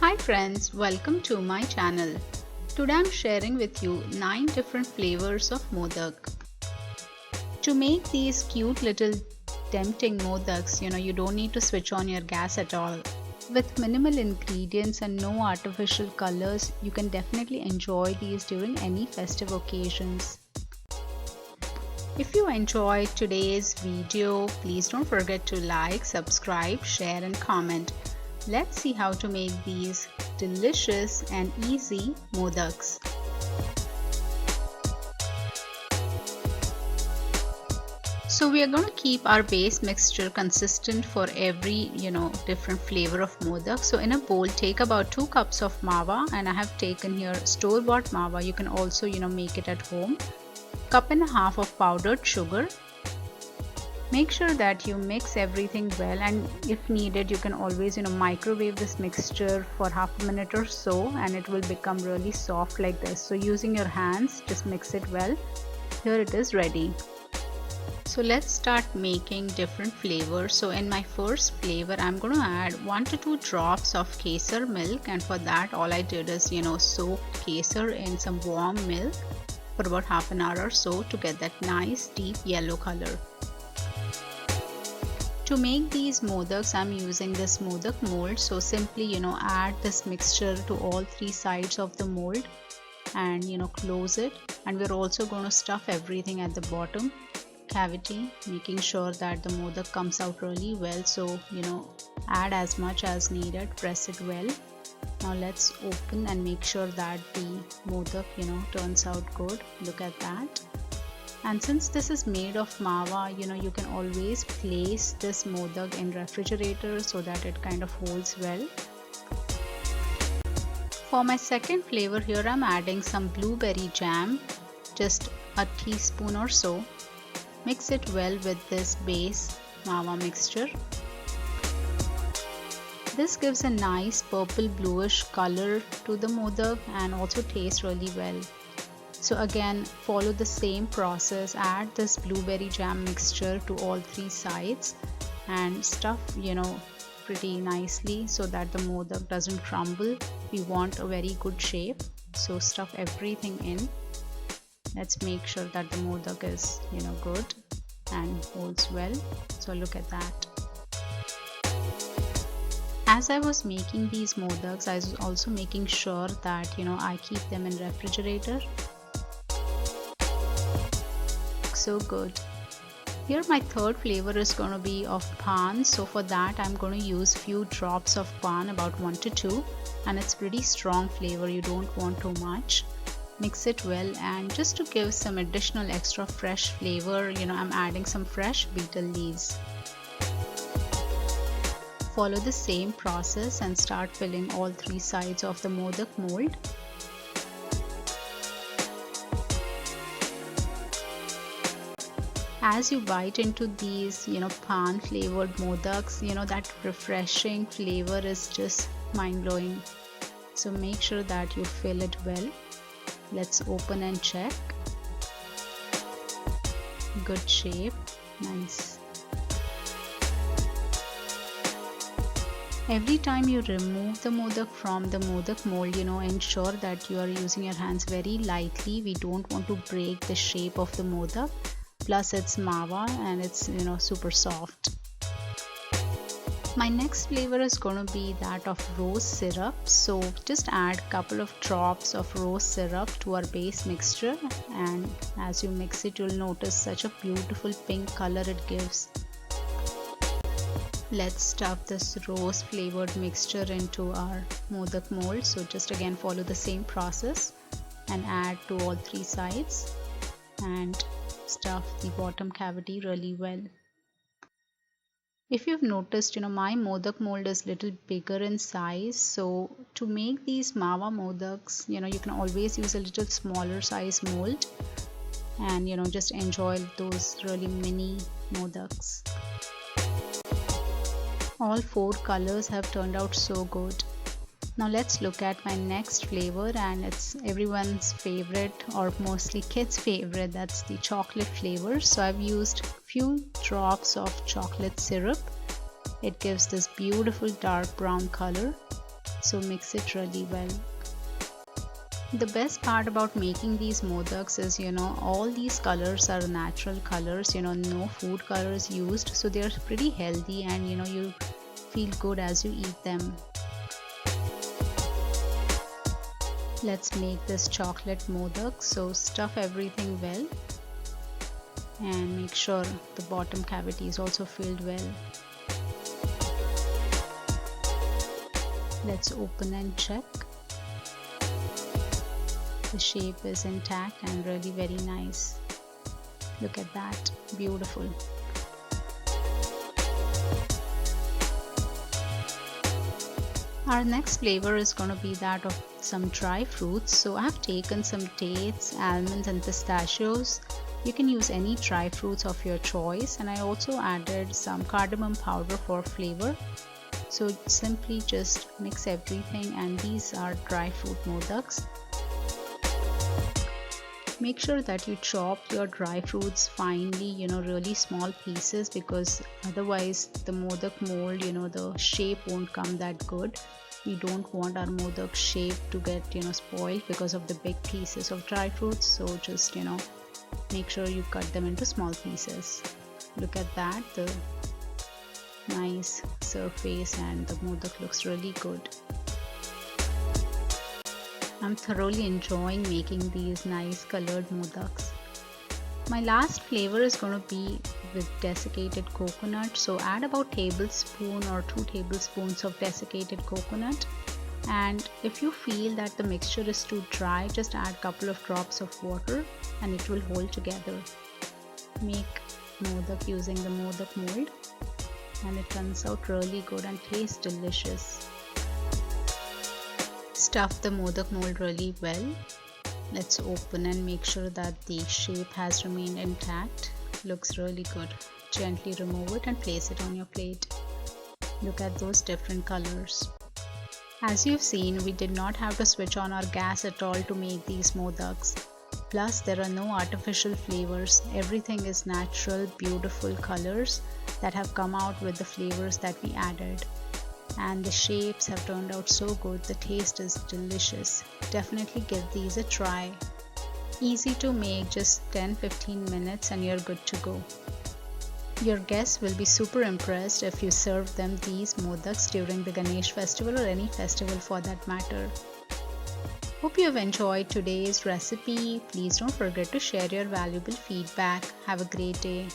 Hi friends, welcome to my channel. Today I'm sharing with you 9 different flavors of modak. To make these cute little tempting modaks, you don't need to switch on your gas at all. With minimal ingredients and no artificial colors, you can definitely enjoy these during any festive occasions. If you enjoyed today's video, please don't forget to like, subscribe, share and comment. Let's see how to make these delicious and easy modaks. So we are going to keep our base mixture consistent for every different flavor of modak. So in a bowl, take about 2 cups of mawa, and I have taken here store-bought mawa. You can also make it at home. Cup and a half of powdered sugar. Make sure that you mix everything well, and if needed you can always microwave this mixture for half a minute or so, and it will become really soft like this. So using your hands, just mix it well. Here it is ready. So let's start making different flavors. So in my first flavor, I'm going to add 1 to 2 drops of kesar milk, and for that all I did is soak kesar in some warm milk for about half an hour or so to get that nice deep yellow color. To make these modaks, I'm using this modak mold. So simply add this mixture to all 3 sides of the mold and close it. And we're also going to stuff everything at the bottom cavity, making sure that the modak comes out really well. So add as much as needed, press it well. Now let's open and make sure that the modak turns out good. Look at that. And since this is made of mawa, you can always place this modak in refrigerator so that it kind of holds well. For my second flavor here, I'm adding some blueberry jam, just a teaspoon or so. Mix it well with this base mawa mixture. This gives a nice purple bluish color to the modak and also tastes really well. So again, follow the same process. Add this blueberry jam mixture to all 3 sides and stuff pretty nicely so that the modak doesn't crumble. We want a very good shape, so stuff everything in. Let's make sure that the modak is good and holds well. So look at that. As I was making these modaks, I was also making sure that I keep them in refrigerator. So good. Here my third flavor is going to be of pan. So for that I'm going to use few drops of pan, about 1 to 2, and it's pretty strong flavor. You don't want too much. Mix it well, and just to give some additional extra fresh flavor, I'm adding some fresh betel leaves. Follow the same process and start filling all 3 sides of the modak mold. As you bite into these pan flavored modaks, that refreshing flavor is just mind-blowing. So make sure that you fill it well. Let's open and check. Good shape, nice. Every time you remove the modak from the modak mold, ensure that you are using your hands very lightly. We don't want to break the shape of the modak. Plus it's mawa and it's super soft. My next flavor is going to be that of rose syrup. So just add a couple of drops of rose syrup to our base mixture, and as you mix it, you'll notice such a beautiful pink color it gives. Let's stuff this rose flavored mixture into our modak mold. So just again follow the same process and add to all 3 sides and stuff the bottom cavity really well. If you've noticed, my modak mold is little bigger in size. So to make these mawa modaks, you can always use a little smaller size mold and just enjoy those really mini modaks. All 4 colors have turned out so good. Now let's look at my next flavor, and it's everyone's favorite, or mostly kids' favorite. That's the chocolate flavor. So I've used few drops of chocolate syrup. It gives this beautiful dark brown color. So mix it really well. The best part about making these modaks is, all these colors are natural colors, no food colors used, so they're pretty healthy, and you feel good as you eat them. Let's make this chocolate modak. So stuff everything well and make sure the bottom cavity is also filled well. Let's open and check. The shape is intact and really very nice. Look at that, beautiful. Our next flavor is going to be that of some dry fruits. So I have taken some dates, almonds and pistachios. You can use any dry fruits of your choice, and I also added some cardamom powder for flavor. So simply just mix everything, and these are dry fruit modaks. Make sure that you chop your dry fruits finely, really small pieces, because otherwise the modak mold, the shape won't come that good. We don't want our modak shape to get, spoiled because of the big pieces of dry fruits. So just, make sure you cut them into small pieces. Look at that, the nice surface, and the modak looks really good. I'm thoroughly enjoying making these nice colored modaks. My last flavor is going to be with desiccated coconut. So add about tablespoon or 2 tablespoons of desiccated coconut. And if you feel that the mixture is too dry, just add a couple of drops of water and it will hold together. Make modak using the modak mold, and it turns out really good and tastes delicious. Stuff the modak mold really well. Let's open and make sure that the shape has remained intact. Looks really good. Gently remove it and place it on your plate. Look at those different colors. As you've seen, we did not have to switch on our gas at all to make these modaks. Plus, there are no artificial flavors. Everything is natural, beautiful colors that have come out with the flavors that we added. And the shapes have turned out so good. The taste is delicious. Definitely give these a try. Easy to make, just 10-15 minutes and you're good to go. Your guests will be super impressed if you serve them these modaks during the Ganesh festival or any festival for that matter. Hope you have enjoyed today's recipe. Please don't forget to share your valuable feedback. Have a great day.